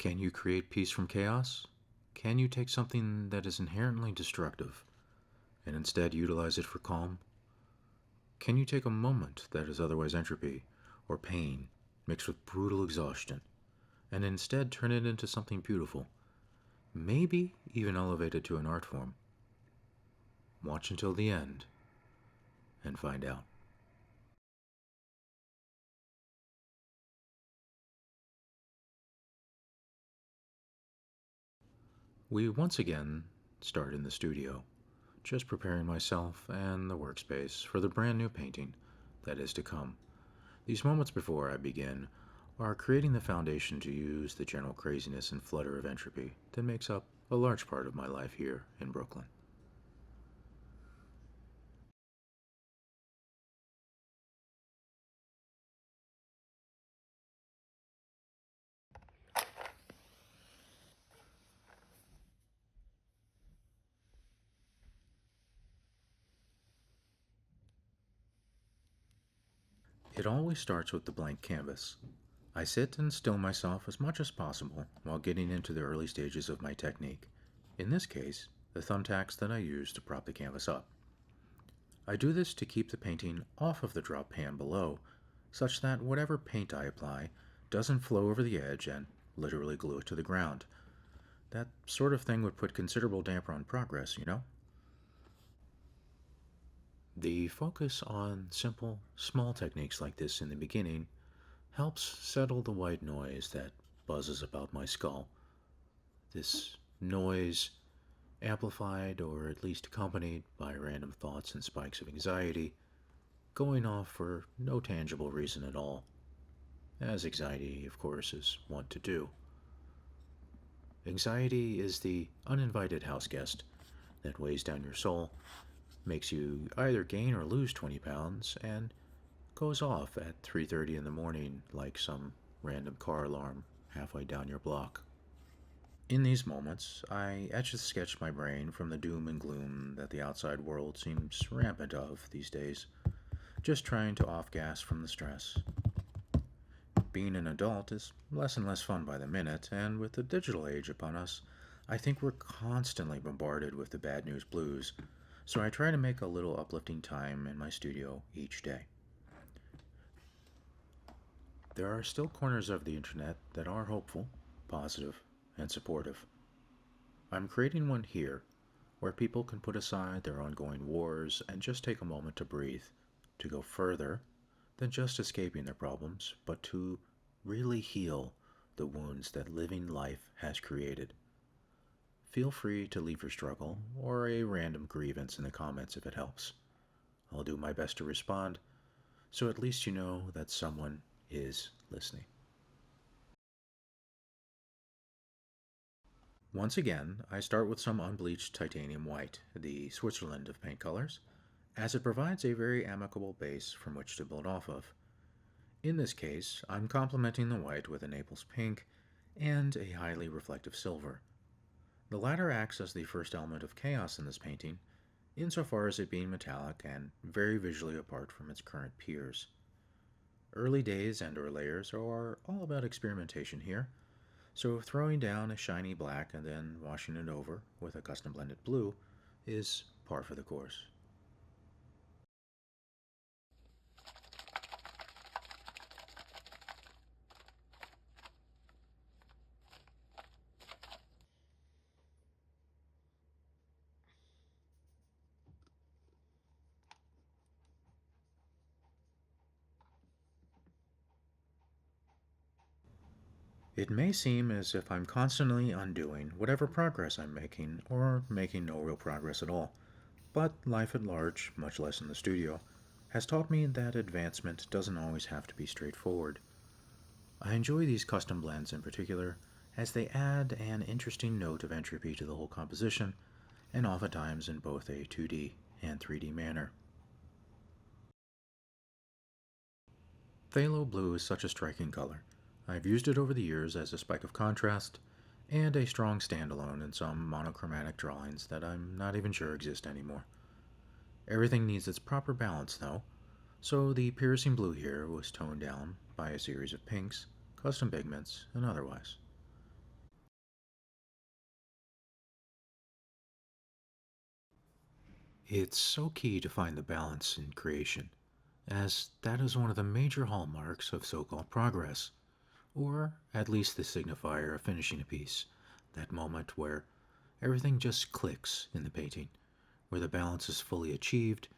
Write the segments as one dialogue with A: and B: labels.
A: Can you create peace from chaos? Can you take something that is inherently destructive and instead utilize it for calm? Can you take a moment that is otherwise entropy or pain mixed with brutal exhaustion and instead turn it into something beautiful, maybe even elevate it to an art form? Watch until the end and find out. We once again start in the studio, just preparing myself and the workspace for the brand new painting that is to come. These moments before I begin are creating the foundation to use the general craziness and flutter of entropy that makes up a large part of my life here in Brooklyn. It always starts with the blank canvas. I sit and still myself as much as possible while getting into the early stages of my technique. In this case, the thumbtacks that I use to prop the canvas up. I do this to keep the painting off of the drop pan below, such that whatever paint I apply doesn't flow over the edge and literally glue it to the ground. That sort of thing would put considerable damper on progress, you know? The focus on simple, small techniques like this in the beginning helps settle the white noise that buzzes about my skull. This noise, amplified or at least accompanied by random thoughts and spikes of anxiety, going off for no tangible reason at all, as anxiety, of course, is wont to do. Anxiety is the uninvited house guest that weighs down your soul, makes you either gain or lose 20 pounds, and goes off at 3:30 in the morning like some random car alarm halfway down your block. In these moments, I etch and sketch my brain from the doom and gloom that the outside world seems rampant of these days, just trying to off gas from the stress. Being an adult is less and less fun by the minute, and with the digital age upon us, I think we're constantly bombarded with the bad news blues, so I try to make a little uplifting time in my studio each day. There are still corners of the internet that are hopeful, positive, and supportive. I'm creating one here where people can put aside their ongoing wars and just take a moment to breathe, to go further than just escaping their problems, but to really heal the wounds that living life has created. Feel free to leave your struggle or a random grievance in the comments if it helps. I'll do my best to respond, so at least you know that someone is listening. Once again, I start with some unbleached titanium white, the Switzerland of paint colors, as it provides a very amicable base from which to build off of. In this case, I'm complementing the white with a Naples pink and a highly reflective silver. The latter acts as the first element of chaos in this painting, insofar as it being metallic and very visually apart from its current peers. Early days and or layers are all about experimentation here, so throwing down a shiny black and then washing it over with a custom blended blue is par for the course. It may seem as if I'm constantly undoing whatever progress I'm making, or making no real progress at all, but life at large, much less in the studio, has taught me that advancement doesn't always have to be straightforward. I enjoy these custom blends in particular, as they add an interesting note of entropy to the whole composition, and oftentimes in both a 2D and 3D manner. Phthalo blue is such a striking color. I've used it over the years as a spike of contrast and a strong standalone in some monochromatic drawings that I'm not even sure exist anymore. Everything needs its proper balance, though, so the piercing blue here was toned down by a series of pinks, custom pigments, and otherwise. It's so key to find the balance in creation, as that is one of the major hallmarks of so called progress, or at least the signifier of finishing a piece. That moment where everything just clicks in the painting, where the balance is fully achieved,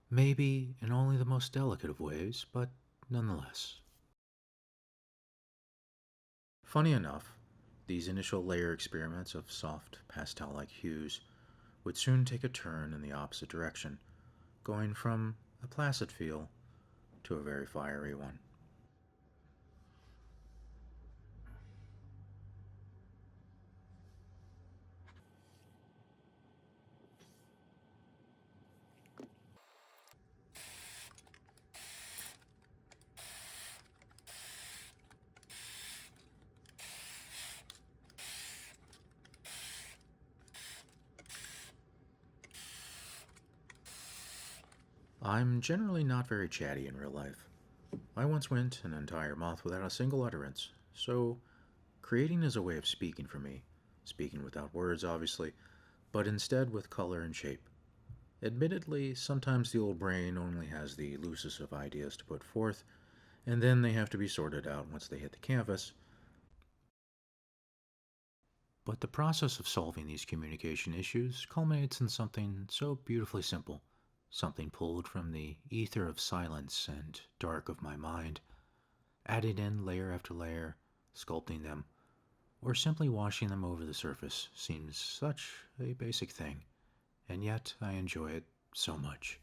A: maybe in only the most delicate of ways, but nonetheless. Funny enough, these initial layer experiments of soft pastel like hues would soon take a turn in the opposite direction, going from a placid feel to a very fiery one. I'm generally not very chatty in real life. I once went an entire month without a single utterance, so creating is a way of speaking for me. Speaking without words, obviously, but instead with color and shape. Admittedly, sometimes the old brain only has the loosest of ideas to put forth, and then they have to be sorted out once they hit the canvas. But the process of solving these communication issues culminates in something so beautifully simple, something pulled from the ether of silence and dark of my mind, adding in layer after layer, sculpting them, or simply washing them over the surface seems such a basic thing, and yet I enjoy it so much.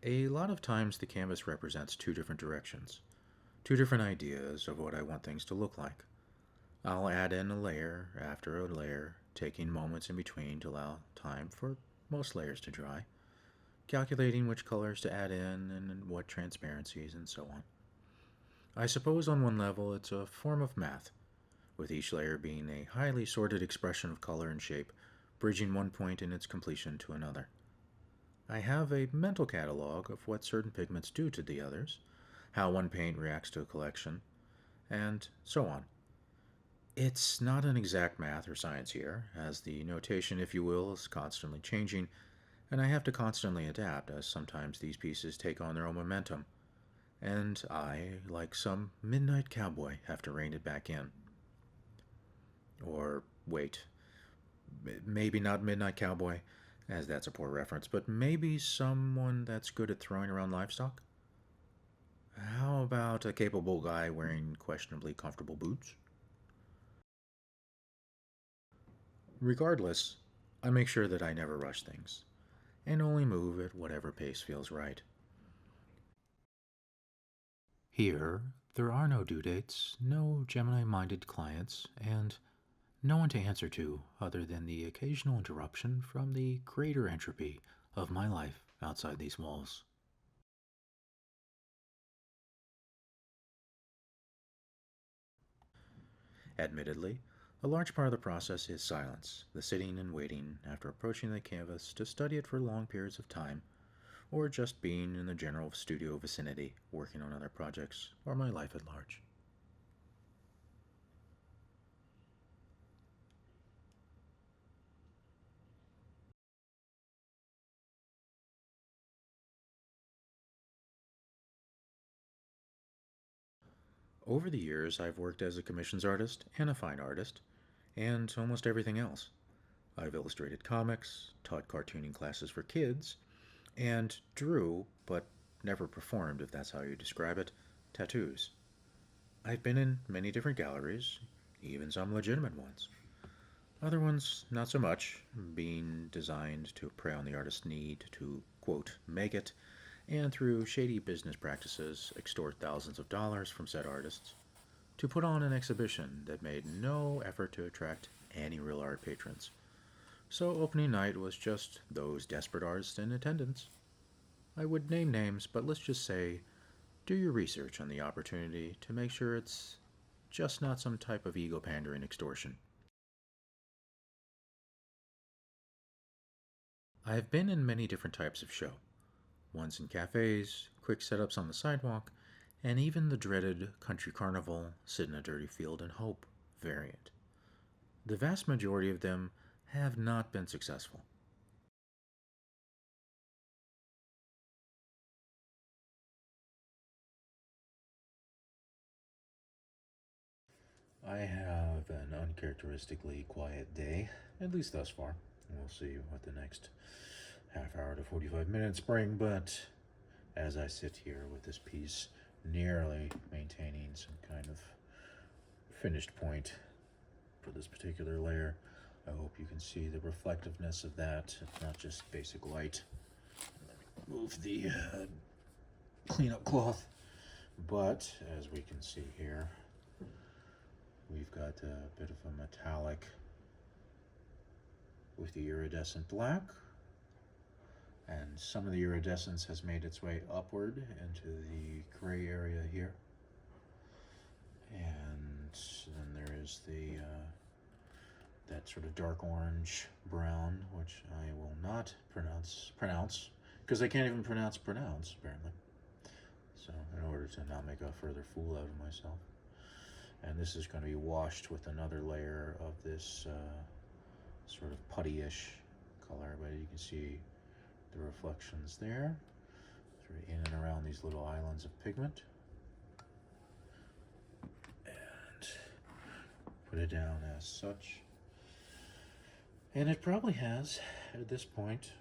A: A lot of times the canvas represents two different directions, two different ideas of what I want things to look like. I'll add in a layer after a layer, taking moments in between to allow time for most layers to dry, calculating which colors to add in and what transparencies and so on. I suppose on one level it's a form of math, with each layer being a highly sorted expression of color and shape, bridging one point in its completion to another. I have a mental catalog of what certain pigments do to the others, how one paint reacts to a collection, and so on. It's not an exact math or science here, as the notation, if you will, is constantly changing, and I have to constantly adapt, as sometimes these pieces take on their own momentum, and I, like some midnight cowboy, have to rein it back in. Or, wait, maybe not Midnight Cowboy, as that's a poor reference, but maybe someone that's good at throwing around livestock? How about a capable guy wearing questionably comfortable boots? Regardless, I make sure that I never rush things, and only move at whatever pace feels right. Here, there are no due dates, no Gemini minded clients, and no one to answer to other than the occasional interruption from the greater entropy of my life outside these walls. Admittedly, a large part of the process is silence, the sitting and waiting after approaching the canvas to study it for long periods of time, or just being in the general studio vicinity, working on other projects, or my life at large. Over the years, I've worked as a commissions artist and a fine artist, and almost everything else. I've illustrated comics, taught cartooning classes for kids, and drew, but never performed, if that's how you describe it, tattoos. I've been in many different galleries, even some legitimate ones. Other ones, not so much, being designed to prey on the artist's need to, quote, make it, and through shady business practices extort thousands of dollars from said artists to put on an exhibition that made no effort to attract any real art patrons. So opening night was just those desperate artists in attendance. I would name names, but let's just say do your research on the opportunity to make sure it's just not some type of ego pandering extortion. I've been in many different types of show. Ones in cafes, quick setups on the sidewalk, and even the dreaded country carnival, sit in a dirty field and hope variant. The vast majority of them have not been successful. I have an uncharacteristically quiet day, at least thus far. We'll see what the next half hour to 45 minutes bring, but as I sit here with this piece nearly maintaining some kind of finished point for this particular layer, I hope you can see the reflectiveness of that. It's not just basic light. Let me move the cleanup cloth. But as we can see here, we've got a bit of a metallic with the iridescent black, and some of the iridescence has made its way upward into the gray area here. And then there is the that sort of dark orange brown, which I will not pronounce because I can't even pronounce apparently. So in order to not make a further fool out of myself. And this is going to be washed with another layer of this sort of putty-ish color, but you can see the reflections there, sort of in and around these little islands of pigment. And put it down as such. And it probably has, at this point,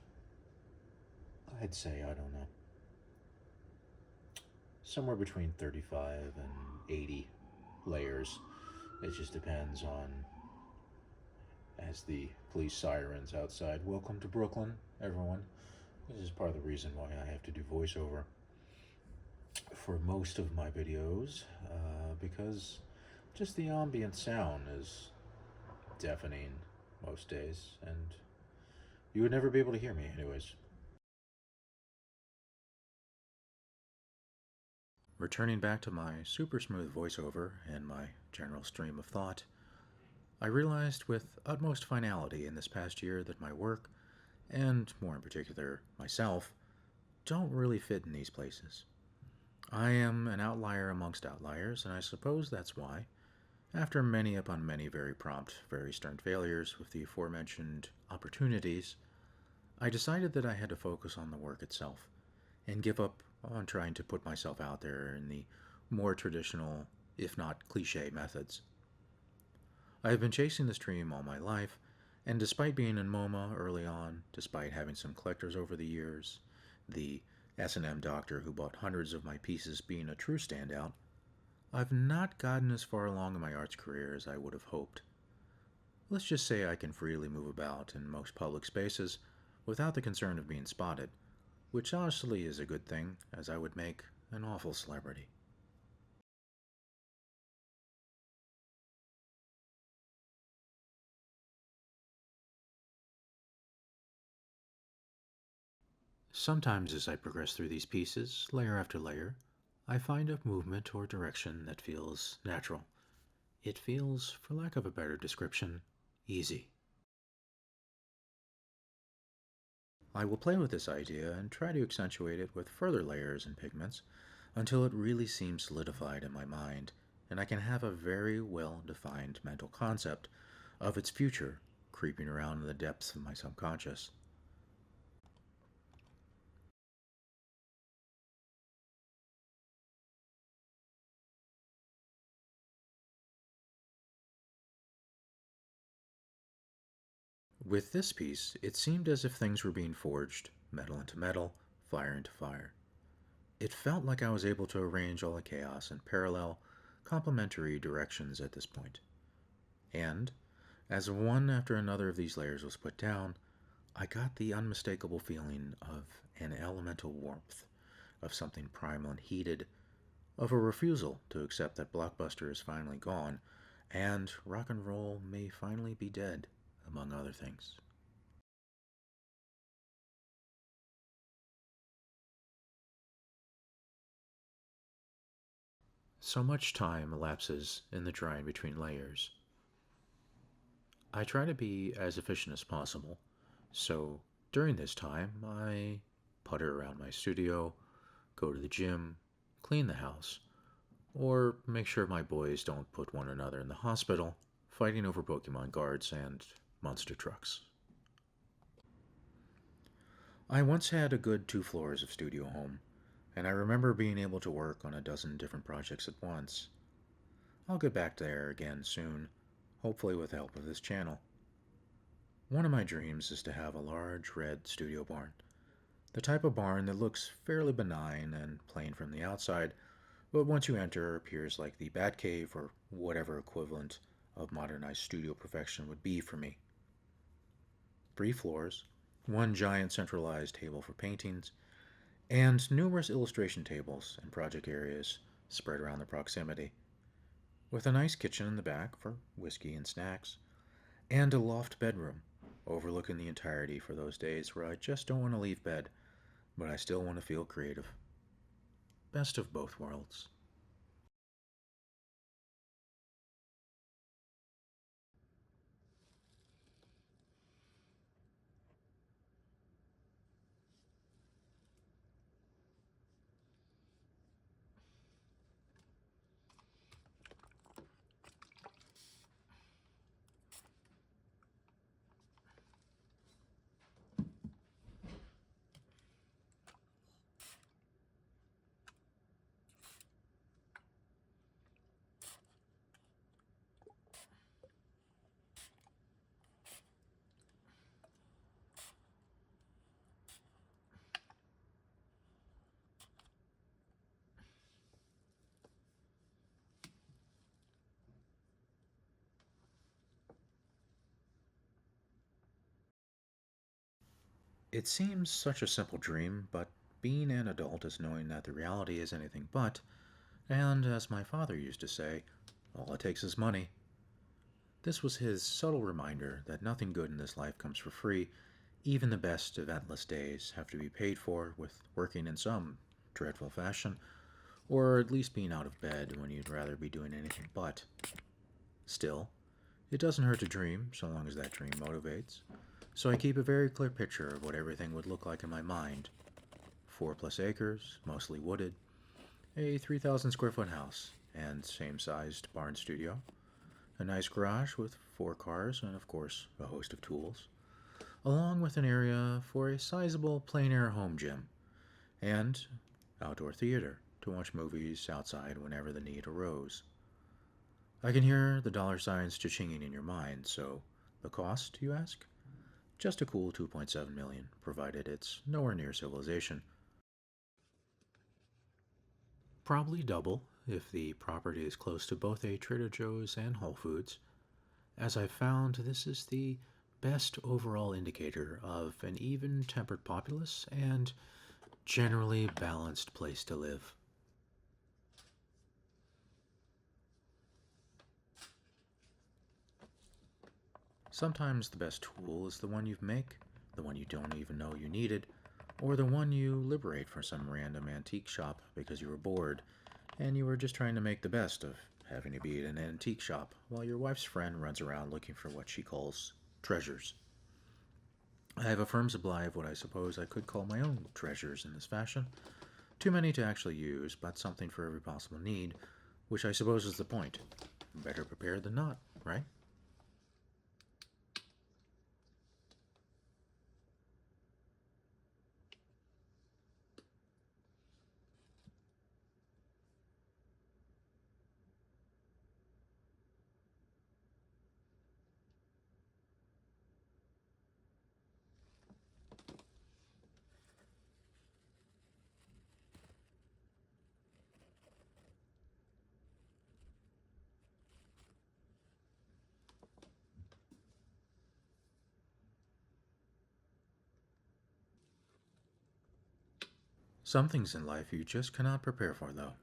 A: I'd say, I don't know, somewhere between 35 and 80 layers. It just depends on, as the police sirens outside, welcome to Brooklyn, everyone. This is part of the reason why I have to do voiceover for most of my videos, because just the ambient sound is deafening most days, and you would never be able to hear me anyways. Returning back to my super smooth voiceover and my general stream of thought, I realized with utmost finality in this past year that my work, and more in particular myself, don't really fit in these places. I am an outlier amongst outliers, and I suppose that's why, after many upon many very prompt, very stern failures with the aforementioned opportunities, I decided that I had to focus on the work itself and give up on trying to put myself out there in the more traditional, if not cliche, methods. I have been chasing this dream all my life, and despite being in MoMA early on, despite having some collectors over the years, the S&M doctor who bought hundreds of my pieces being a true standout, I've not gotten as far along in my arts career as I would have hoped. Let's just say I can freely move about in most public spaces without the concern of being spotted, which honestly is a good thing, as I would make an awful celebrity. Sometimes as I progress through these pieces, layer after layer, I find a movement or direction that feels natural. It feels, for lack of a better description, easy. I will play with this idea and try to accentuate it with further layers and pigments until it really seems solidified in my mind and I can have a very well defined mental concept of its future creeping around in the depths of my subconscious. With this piece, it seemed as if things were being forged, metal into metal, fire into fire. It felt like I was able to arrange all the chaos in parallel, complementary directions at this point. And, as one after another of these layers was put down, I got the unmistakable feeling of an elemental warmth, of something primal and heated, of a refusal to accept that Blockbuster is finally gone, and rock and roll may finally be dead, among other things. So much time elapses in the drying between layers. I try to be as efficient as possible, so During this time, I putter around my studio, go to the gym, clean the house, or make sure my boys don't put one another in the hospital fighting over Pokemon cards and monster trucks. I once had a good 2 floors of studio home, and I remember being able to work on a dozen different projects at once. I'll get back there again soon, hopefully with the help of this channel. One of my dreams is to have a large red studio barn. The type of barn that looks fairly benign and plain from the outside, but once you enter appears like the Batcave or whatever equivalent of modernized studio perfection would be for me. 3 floors, one giant centralized table for paintings, and numerous illustration tables and project areas spread around the proximity, with a nice kitchen in the back for whiskey and snacks, and a loft bedroom overlooking the entirety for those days where I just don't want to leave bed, but I still want to feel creative. Best of both worlds. It seems such a simple dream, but being an adult is knowing that the reality is anything but, and as my father used to say, all it takes is money. This was his subtle reminder that nothing good in this life comes for free. Even the best eventless days have to be paid for with working in some dreadful fashion, or at least being out of bed when you'd rather be doing anything but. Still, it doesn't hurt to dream so long as that dream motivates. So I keep a very clear picture of what everything would look like in my mind. 4+ acres, mostly wooded, a 3,000 square foot house, and same sized barn studio, a nice garage with 4 cars and, of course, a host of tools, along with an area for a sizable plein air home gym, and outdoor theater to watch movies outside whenever the need arose. I can hear the dollar signs cha-chinging in your mind, so the cost, you ask? Just a cool 2.7 million, provided it's nowhere near civilization. Probably double if the property is close to both a Trader Joe's and Whole Foods. As I've found, this is the best overall indicator of an even tempered populace and generally balanced place to live. Sometimes the best tool is the one you make, the one you don't even know you needed, or the one you liberate from some random antique shop because you were bored and you were just trying to make the best of having to be at an antique shop while your wife's friend runs around looking for what she calls treasures. I have a firm supply of what I suppose I could call my own treasures in this fashion. Too many to actually use, but something for every possible need, which I suppose is the point. Better prepared than not, right? Some things in life you just cannot prepare for, though,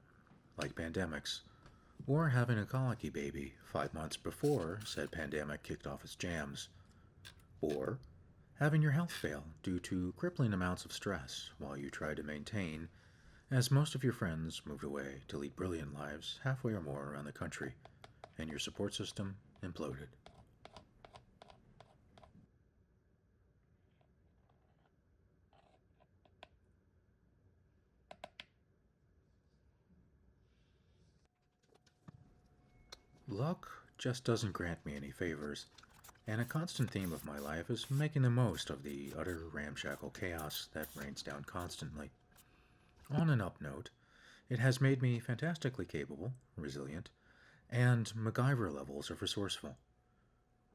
A: like pandemics, or having a colicky baby 5 months before said pandemic kicked off its jams, or having your health fail due to crippling amounts of stress while you try to maintain, as most of your friends moved away to lead brilliant lives halfway or more around the country, and your support system imploded. Luck just doesn't grant me any favors, and a constant theme of my life is making the most of the utter ramshackle chaos that rains down constantly. On an up note, it has made me fantastically capable, resilient, and MacGyver levels of resourceful.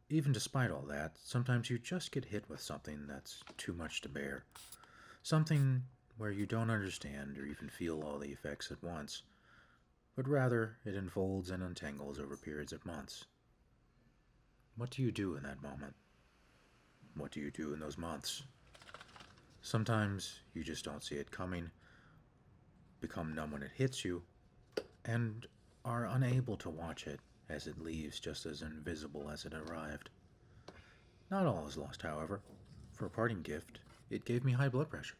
A: Even despite all that, sometimes you just get hit with something that's too much to bear. Something where you don't understand or even feel all the effects at once, but rather it unfolds and untangles over periods of months. What do you do in that moment? What do you do in those months? Sometimes you just don't see it coming, become numb when it hits you, and are unable to watch it as it leaves just as invisible as it arrived. Not all is lost, however. For a parting gift, it gave me high blood pressure.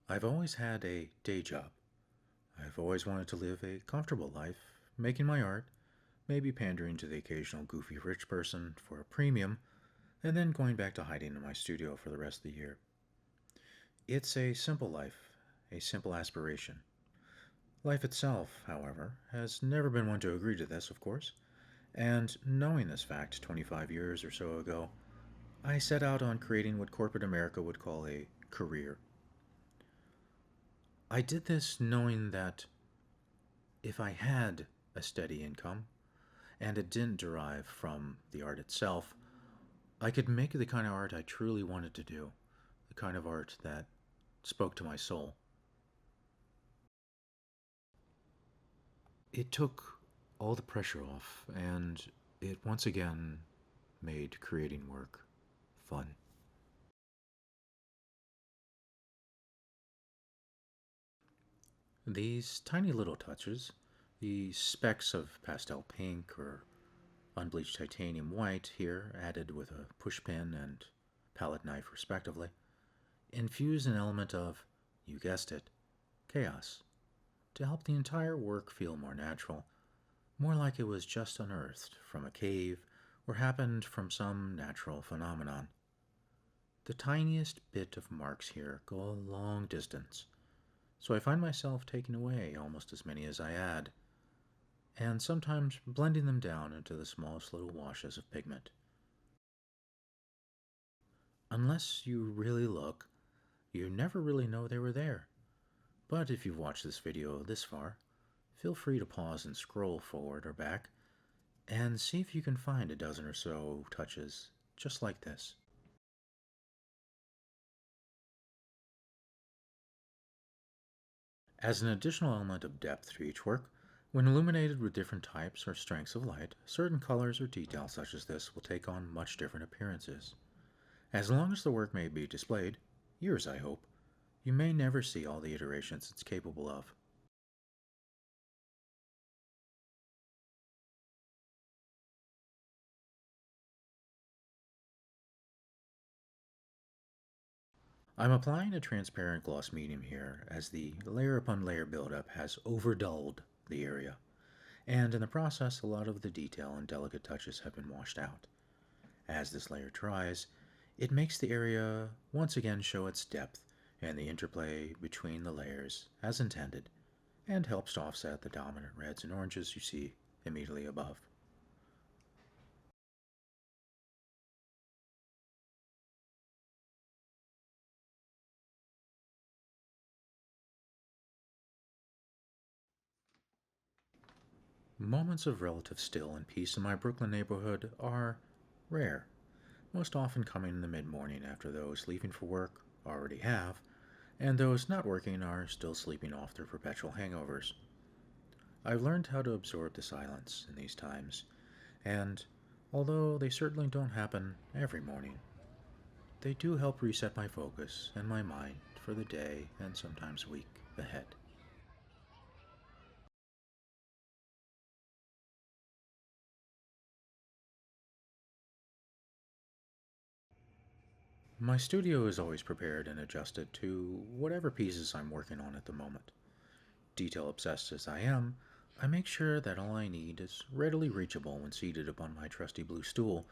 A: I've always had a day job. I've always wanted to live a comfortable life, making my art, maybe pandering to the occasional goofy rich person for a premium, and then going back to hiding in my studio for the rest of the year. It's a simple life, a simple aspiration. Life itself, however, has never been one to agree to this, of course, and knowing this fact 25 years or so ago, I set out on creating what corporate America would call a career. I did this knowing that if I had a steady income, and it didn't derive from the art itself, I could make the kind of art I truly wanted to do, the kind of art that spoke to my soul. It took all the pressure off, and it once again made creating work fun. These tiny little touches, the specks of pastel pink or unbleached titanium white here, added with a pushpin and palette knife respectively, infuse an element of, you guessed it, chaos, to help the entire work feel more natural, more like it was just unearthed from a cave or happened from some natural phenomenon. The tiniest bit of marks here go a long distance, so I find myself taking away almost as many as I add, and sometimes blending them down into the smallest little washes of pigment. Unless you really look, you never really know they were there. But if you've watched this video this far, feel free to pause and scroll forward or back and see if you can find a dozen or so touches just like this. As an additional element of depth to each work, when illuminated with different types or strengths of light, certain colors or details such as this will take on much different appearances. As long as the work may be displayed, yours I hope, you may never see all the iterations it's capable of. I'm applying a transparent gloss medium here as the layer upon layer buildup has overdulled the area, and in the process a lot of the detail and delicate touches have been washed out. As this layer dries, it makes the area once again show its depth and the interplay between the layers as intended, and helps to offset the dominant reds and oranges you see immediately above. Moments of relative still and peace in my Brooklyn neighborhood are rare, most often coming in the mid morning after those leaving for work already have, and those not working are still sleeping off their perpetual hangovers. I've learned how to absorb the silence in these times, And although they certainly don't happen every morning, they do help reset my focus and my mind for the day and sometimes week ahead. My studio is always prepared and adjusted to whatever pieces I'm working on at the moment. Detail obsessed as I am, I make sure that all I need is readily reachable when seated upon my trusty blue stool,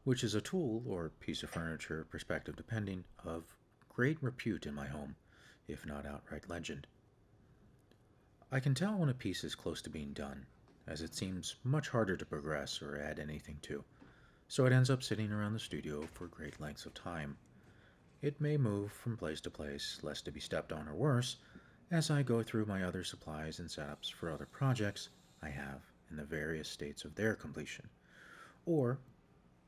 A: which is a tool or piece of furniture, perspective depending, of great repute in my home, if not outright legend. I can tell when a piece is close to being done, as it seems much harder to progress or add anything to, so it ends up sitting around the studio for great lengths of time. It may move from place to place, less to be stepped on or worse, as I go through my other supplies and setups for other projects I have in the various states of their completion, or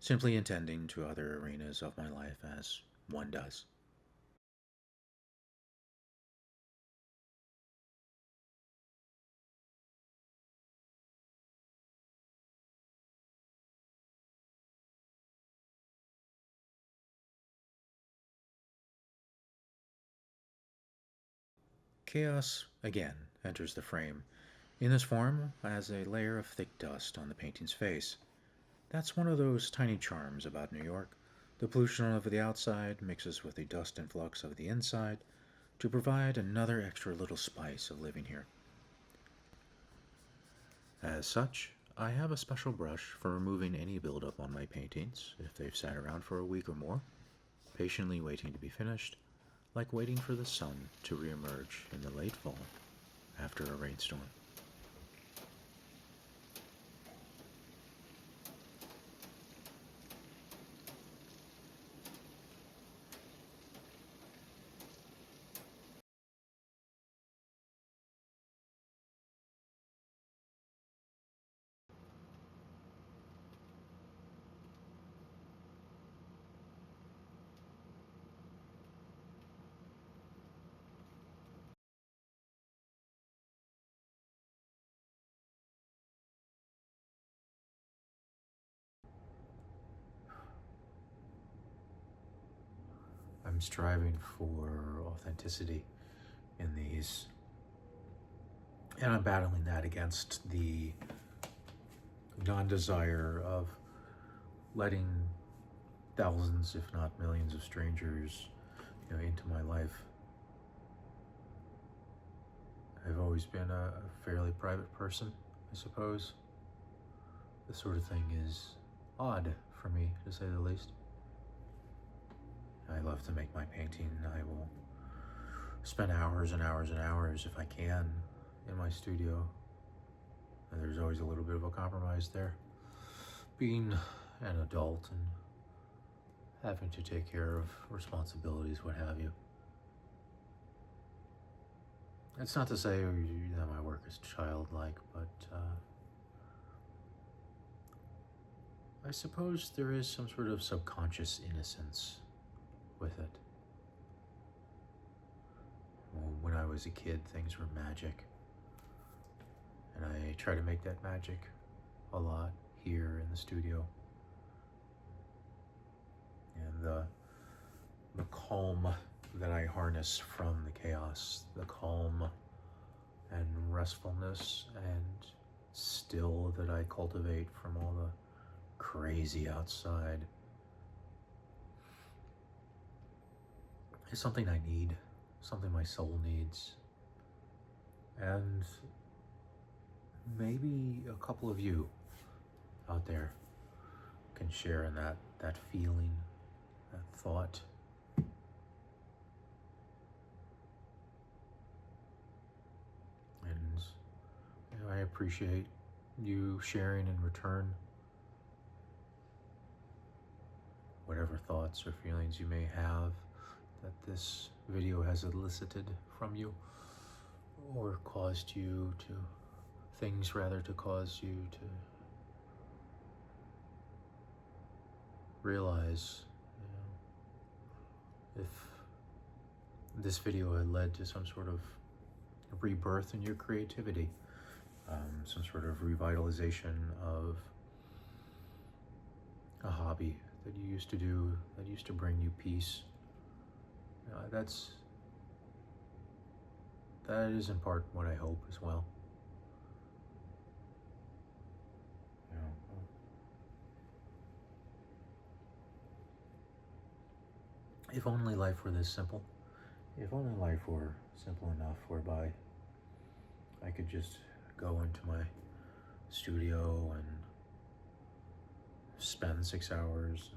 A: simply intending to other arenas of my life as one does. Chaos, again, enters the frame, in this form as a layer of thick dust on the painting's face. That's one of those tiny charms about New York. The pollution of the outside mixes with the dust influx of the inside to provide another extra little spice of living here. As such, I have a special brush for removing any buildup on my paintings if they've sat around for a week or more, patiently waiting to be finished, like waiting for the sun to reemerge in the late fall after a rainstorm. I'm striving for authenticity in these, and I'm battling that against the non desire of letting thousands, if not millions, of strangers, into my life. I've always been a fairly private person, I suppose. This sort of thing is odd for me, to say the least. I love to make my painting. I will spend hours and hours and hours, if I can, in my studio. And there's always a little bit of a compromise there. Being an adult and having to take care of responsibilities, what have you. It's not to say that my work is childlike, but I suppose there is some sort of subconscious innocence with it. When I was a kid, things were magic, and I try to make that magic a lot here in the studio. And the calm that I harness from the chaos, the calm and restfulness and still that I cultivate from all the crazy outside, is something I need, something my soul needs. And maybe a couple of you out there can share in that feeling, that thought. And I appreciate you sharing in return whatever thoughts or feelings you may have that this video has elicited from you, or caused you to, things rather, to cause you to realize, if this video had led to some sort of rebirth in your creativity, some sort of revitalization of a hobby that you used to do that used to bring you peace. That is in part what I hope as well. You know, if only life were this simple. If only life were simple enough whereby I could just go into my studio and spend 6 hours,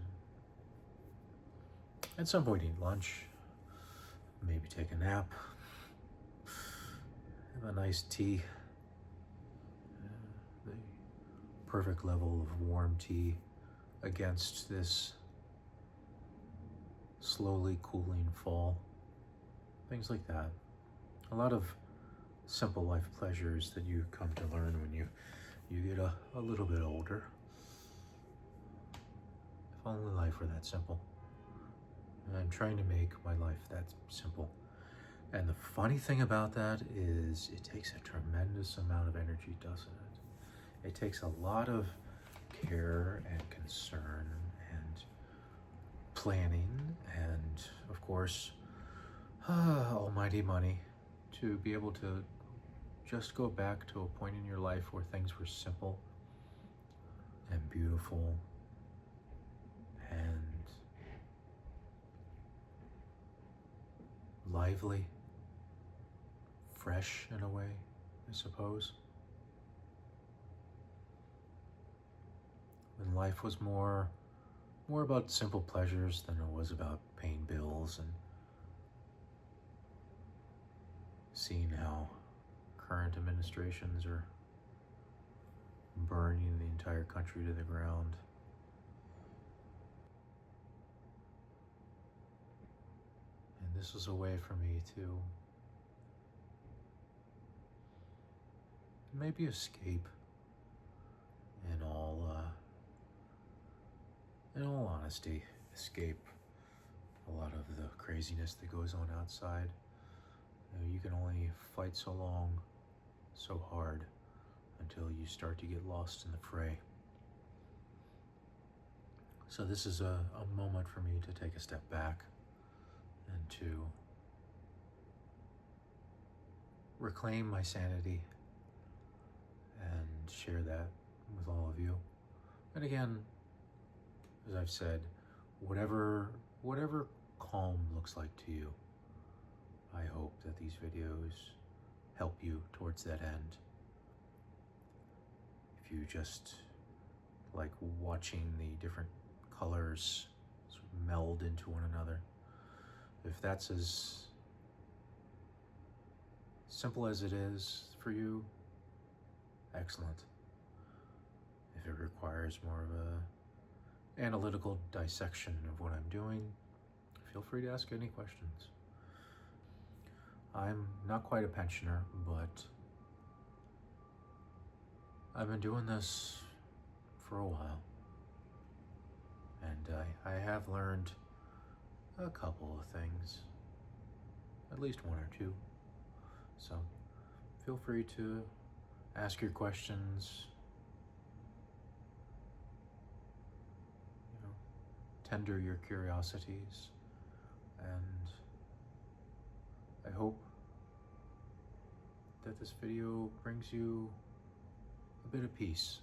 A: and at some point eat lunch, maybe take a nap, have a nice tea, the perfect level of warm tea against this slowly cooling fall, things like that. A lot of simple life pleasures that you come to learn when you get a little bit older. If only life were that simple. And I'm trying to make my life that simple. And the funny thing about that is it takes a tremendous amount of energy, doesn't it? It takes a lot of care and concern and planning and, of course, almighty money to be able to just go back to a point in your life where things were simple and beautiful and lively, fresh in a way, I suppose. When life was more about simple pleasures than it was about paying bills and seeing how current administrations are burning the entire country to the ground. And this was a way for me to maybe escape in all honesty, escape a lot of the craziness that goes on outside. You can only fight so long, so hard, until you start to get lost in the fray. So this is a moment for me to take a step back and to reclaim my sanity and share that with all of you. And again, as I've said, whatever calm looks like to you, I hope that these videos help you towards that end. If you just like watching the different colors sort of meld into one another, if that's as simple as it is for you, excellent. If it requires more of a analytical dissection of what I'm doing, feel free to ask any questions. I'm not quite a pensioner, but I've been doing this for a while, and I have learned a couple of things, at least one or two. So feel free to ask your questions, tender your curiosities, and I hope that this video brings you a bit of peace.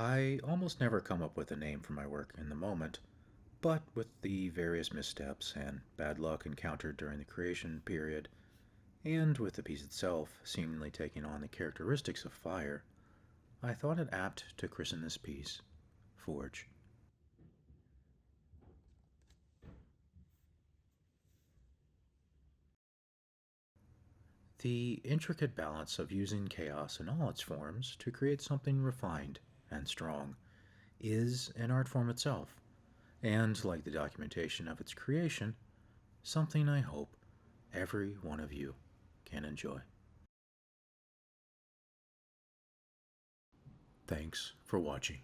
A: I almost never come up with a name for my work in the moment, but with the various missteps and bad luck encountered during the creation period, and with the piece itself seemingly taking on the characteristics of fire, I thought it apt to christen this piece Forge. The intricate balance of using chaos in all its forms to create something refined and strong is an art form itself, and like the documentation of its creation, something I hope every one of you can enjoy. Thanks for watching.